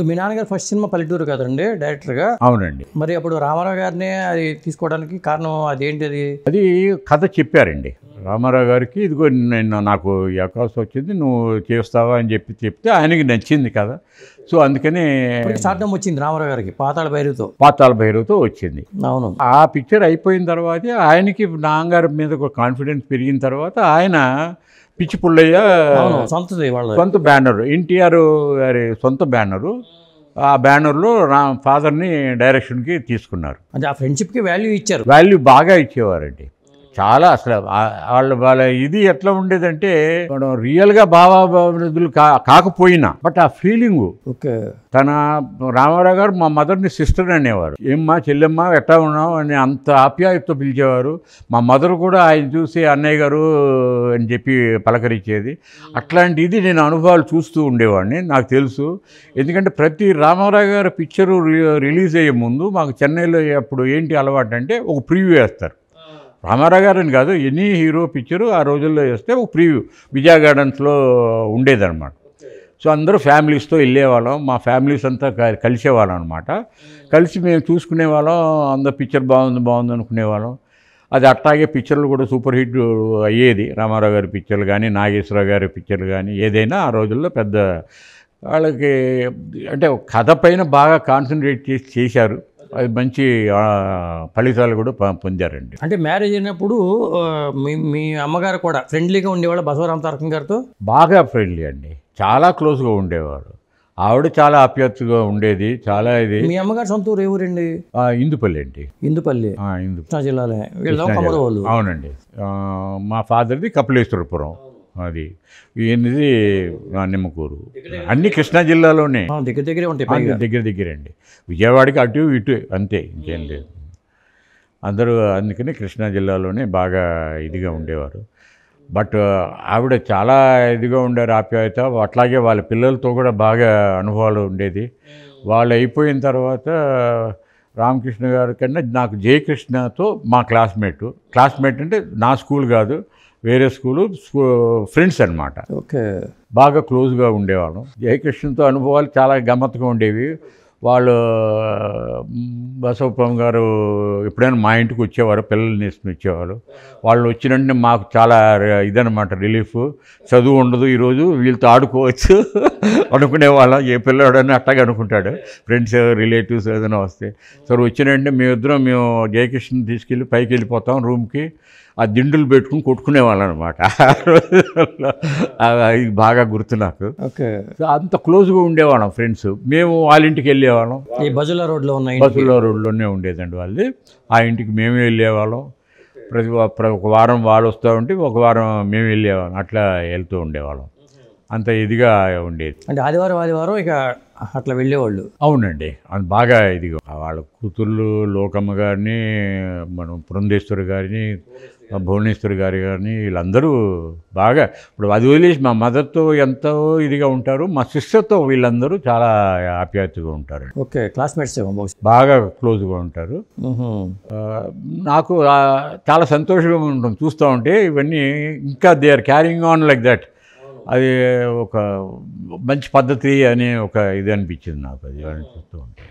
ఇప్పుడు మీ నాన్నగారు first cinema పల్లెటూరు కదండి డైరెక్టర్గా? అవునండి. మరి అప్పుడు రామారావు గారిని అది తీసుకోవడానికి కారణం అదేంటి? అది కథ చెప్పారండి రామారావు గారికి. ఇదిగో నాకు ఈ అవకాశం వచ్చింది, నువ్వు చేస్తావా అని చెప్తే ఆయనకి నచ్చింది కదా. సో అందుకని స్టార్టమ్ వచ్చింది రామారావు గారికి పాతాళ భైరవ్తో వచ్చింది. అవును. ఆ పిక్చర్ అయిపోయిన తర్వాత ఆయనకి నాన్నగారి మీద ఒక కాన్ఫిడెన్స్ పెరిగిన తర్వాత ఆయన పిచ్చి పుల్లయ్య సొంత బ్యానర్, ఎన్టీఆర్ గారి సొంత బ్యానరు, ఆ బ్యానర్లో ఫాదర్ని డైరెక్షన్కి తీసుకున్నారు. అంటే ఆ ఫ్రెండ్షిప్కి వాల్యూ బాగా ఇచ్చేవారండి. చాలా అసలు వాళ్ళ ఇది ఎట్లా ఉండేదంటే మనం రియల్గా భావాభివృద్ధులు కాకపోయినా బట్ ఆ ఫీలింగు. తన రామారావు గారు మా మదర్ని సిస్టర్ అనేవారు. ఏమ్మా చెల్లెమ్మ ఎట్లా ఉన్నావు అని అంత ఆప్యాయతతో పిలిచేవారు. మా మదర్ కూడా ఆయన చూసి అన్నయ్య గారు అని చెప్పి పలకరించేది. అట్లాంటి ఇది నేను అనుభవాలు చూస్తూ ఉండేవాడిని. నాకు తెలుసు, ఎందుకంటే ప్రతి రామారావు గారి పిక్చరు రిలీజ్ అయ్యే ముందు మాకు చెన్నైలో అప్పుడు ఏంటి అలవాటు అంటే ఒక ప్రివ్యూ వేస్తారు. రామారావు గారని కాదు, ఎనీ హీరో పిక్చరు ఆ రోజుల్లో వేస్తే ఒక ప్రివ్యూ విజయ గార్డెన్స్లో ఉండేదన్నమాట. సో అందరూ ఫ్యామిలీస్తో వెళ్ళేవాళ్ళం. మా ఫ్యామిలీస్ అంతా కలిసేవాళ్ళం అనమాట. కలిసి మేము చూసుకునేవాళ్ళం. అందరూ పిక్చర్ బాగుంది అనుకునేవాళ్ళం. అది అట్లాగే పిక్చర్లు కూడా సూపర్ హిట్ అయ్యేది. రామారావు గారి పిక్చర్లు కానీ, నాగేశ్వరరావు గారి పిక్చర్లు కానీ, ఏదైనా ఆ రోజుల్లో పెద్ద వాళ్ళకి అంటే కథ పైన బాగా కాన్సన్ట్రేట్ చేశారు. అది మంచి ఫలితాలు కూడా పొందారండి. అంటే మ్యారేజ్ అయినప్పుడు మీ అమ్మగారు కూడా ఫ్రెండ్లీగా ఉండేవాళ్ళు బసవరామ తారకం గారితో? బాగా ఫ్రెండ్లీ అండి, చాలా క్లోజ్గా ఉండేవారు. ఆవిడ చాలా ఆప్యాయతగా ఉండేది. చాలా ఇది. మీ అమ్మగారు సొంత ఊరు ఏ ఊరండి? ఇందుపల్లి అండి. ఇందుపల్లి కృష్ణా జిల్లాలో. అవునండి. మా ఫాదర్ది కపిలేశ్వరపురం, అది ఈయనది నిమ్మకూరు. అన్ని కృష్ణా జిల్లాలోనే దగ్గరే ఉంటాయి. దగ్గరే అండి. విజయవాడకి అటు ఇటు అంతే, ఇంకేం లేదు. అందరూ అందుకని కృష్ణా జిల్లాలోనే బాగా ఇదిగా ఉండేవారు. బట్ ఆవిడ చాలా ఇదిగా ఉండారు, ఆప్యాయత. అట్లాగే వాళ్ళ పిల్లలతో కూడా బాగా అనుభవాలు ఉండేది. వాళ్ళు అయిపోయిన తర్వాత రామకృష్ణ గారి కన్నా నాకు జయకృష్ణతో మా క్లాస్మేట్ అంటే నా స్కూల్ కాదు, వేరే ఫ్రెండ్స్ అనమాట. బాగా క్లోజ్గా ఉండేవాళ్ళం. జయకృష్ణతో అనుభవాలు చాలా గమ్మత్తుగా ఉండేవి. వాళ్ళు బసవప్పం గారు ఎప్పుడైనా మా ఇంటికి వచ్చేవారు, పిల్లల్ని వేసుకుని వచ్చేవారు. వాళ్ళు వచ్చినంటే మాకు చాలా ఇదనమాట, రిలీఫ్. చదువు ఉండదు ఈరోజు, వీళ్ళతో ఆడుకోవచ్చు అనుకునేవాళ్ళం. ఏ పిల్లవాడని అట్లాగే అనుకుంటాడు, ఫ్రెండ్స్ రిలేటివ్స్ ఏదైనా వస్తే. సరే వచ్చినంటే మేము జయకృష్ణ తీసుకెళ్ళి పైకి వెళ్ళిపోతాం రూమ్కి. ఆ దిండులు పెట్టుకుని కొట్టుకునేవాళ్ళం అనమాట. అది బాగా గుర్తు నాకు. అంత క్లోజ్గా ఉండేవాళ్ళం ఫ్రెండ్స్. మేము వాళ్ళ ఇంటికి వెళ్ళేవాళ్ళం. బజుల్లా రోడ్లోనే ఉండేదండి వాళ్ళది. ఆ ఇంటికి మేమే వెళ్ళేవాళ్ళం. ఒక వారం వాళ్ళు వస్తూ ఉంటే ఒక వారం మేము వెళ్ళేవాళ్ళం. అట్లా వెళ్తూ ఉండేవాళ్ళం. అంత ఇదిగా ఉండేది. అంటే ఆదివారం ఇక అట్లా వెళ్ళేవాళ్ళు. అవునండి, అది బాగా ఇదిగా. వాళ్ళ కూతుళ్ళు లోకమ్మ గారిని, మనం పురంధేశ్వరి గారిని, భువనేశ్వరి గారిని వీళ్ళందరూ బాగా, ఇప్పుడు అది వదిలేసి మా మదర్తో ఎంతో ఇదిగా ఉంటారు. మా సిస్టర్తో వీళ్ళందరూ చాలా ఆప్యాయతగా ఉంటారు. క్లాస్మేట్స్ బాగా క్లోజ్గా ఉంటారు. నాకు చాలా సంతోషంగా ఉంటుంది చూస్తూ ఉంటే. ఇవన్నీ ఇంకా they are carrying on like that. అది ఒక మంచి పద్ధతి అనే ఒక ఇది అనిపించింది నాకు, అది చూస్తూ ఉంటే.